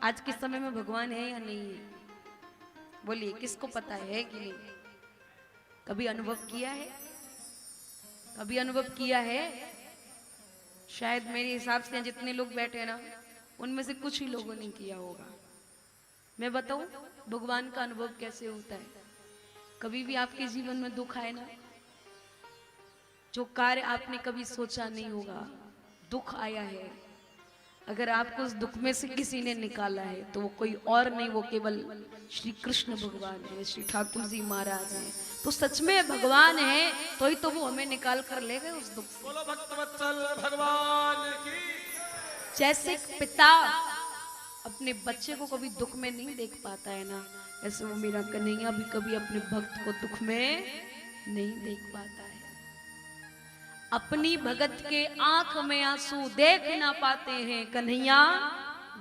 आज के समय में भगवान है या नहीं है? बोलिए, किसको पता है कि नहीं? कभी अनुभव किया है? कभी अनुभव किया है? शायद मेरे हिसाब से जितने लोग बैठे हैं ना, उनमें से कुछ ही लोगों ने किया होगा। मैं बताऊं भगवान का अनुभव कैसे होता है। कभी भी आपके जीवन में दुख आए ना, जो कार्य आपने कभी सोचा नहीं होगा, दुख आया है, अगर आपको उस दुख में से किसी ने निकाला है तो वो कोई और नहीं, वो केवल श्री कृष्ण भगवान है, श्री ठाकुर जी महाराज हैं। तो सच में भगवान है तो वो हमें निकाल कर ले गए उस दुख से। बोलो भक्तवत्सल भगवान की। जैसे पिता अपने बच्चे को कभी दुख में नहीं देख पाता है ना, ऐसे वो मेरा कन्हैया भी कभी अपने भक्त को दुख में नहीं देख पाता है। अपनी भगत के आंख में आंसू देख ना पाते हैं, कन्हैया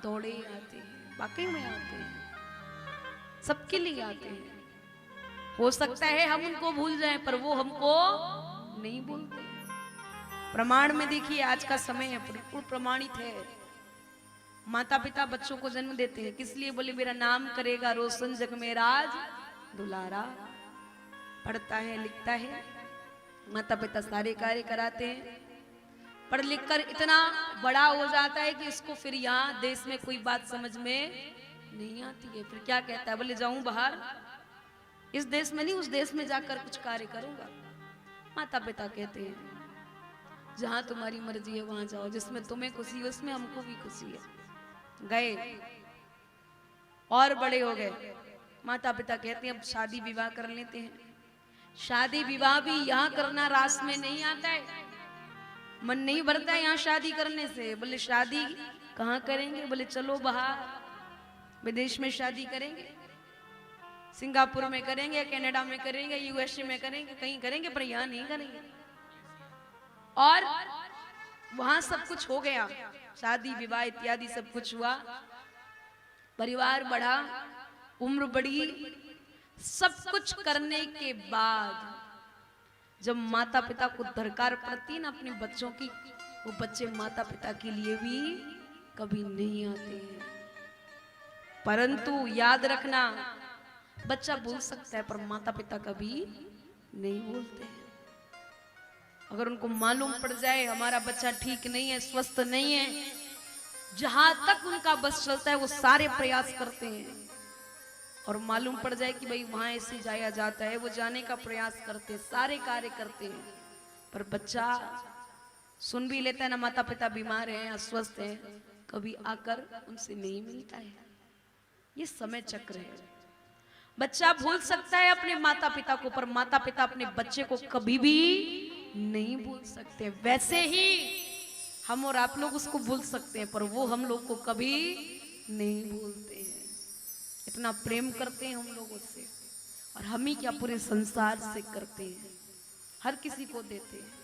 दौड़े आते हैं। वाकई में आते हैं, सबके लिए आते हैं। हो सकता है हम उनको भूल जाएं, पर वो हमको नहीं भूलते। प्रमाण में देखिए, आज का समय है, बिल्कुल प्रमाणित है। माता पिता बच्चों को जन्म देते हैं, किस लिए? बोले मेरा नाम करेगा रोशन जग में राज दुलारा। पढ़ता है, लिखता है, माता पिता सारे कार्य कराते हैं, पढ़ लिख कर इतना बड़ा हो जाता है कि इसको फिर यहाँ देश में कोई बात समझ में नहीं आती है। फिर क्या कहता है? बोले जाऊं बाहर, इस देश में नहीं उस देश में जाकर कुछ कार्य करूंगा। माता पिता कहते हैं जहां तुम्हारी मर्जी है वहां जाओ, जिसमें तुम्हें खुशी है उसमें हमको भी खुशी है। गए और बड़े हो गए, माता पिता कहते हैं अब शादी विवाह कर लेते हैं। शादी विवाह भी यहाँ करना रास में नहीं आता है, मन नहीं भरता है यहाँ शादी करने से। बोले शादी कहाँ करेंगे? बोले चलो बाहर विदेश में शादी करेंगे, सिंगापुर में करेंगे, कनाडा में करेंगे, यूएसए में करेंगे, कहीं करेंगे, पर यहाँ नहीं करेंगे। और वहां सब कुछ हो गया, शादी विवाह इत्यादि सब कुछ हुआ, परिवार बढ़ा, उम्र बढ़ी, सब कुछ करने के बाद जब माता पिता को दरकार पड़ती ना अपने बच्चों की, वो बच्चे माता पिता के लिए भी कभी नहीं आते हैं। परंतु याद रखना, बच्चा भूल सकता है पर माता पिता कभी नहीं भूलते हैं। अगर उनको मालूम पड़ जाए हमारा बच्चा ठीक नहीं है, स्वस्थ नहीं है, जहां तक उनका बस चलता है वो सारे प्रयास करते हैं। और मालूम पड़ जाए कि भाई वहां ऐसे जाया जाता है, वो जाने का प्रयास करते, सारे कार्य करते हैं, पर बच्चा सुन भी लेता है ना माता पिता बीमार हैं, अस्वस्थ हैं, कभी आकर उनसे नहीं मिलता है। ये समय चक्र है। बच्चा भूल सकता है अपने माता पिता को, पर माता पिता अपने बच्चे को कभी भी नहीं भूल सकते। वैसे ही हम और आप लोग उसको भूल सकते हैं, पर वो हम लोग को कभी नहीं भूलते हैं। इतना प्रेम करते हैं हम लोगों से, और हम ही क्या पूरे संसार से करते हैं, हर किसी को देते हैं।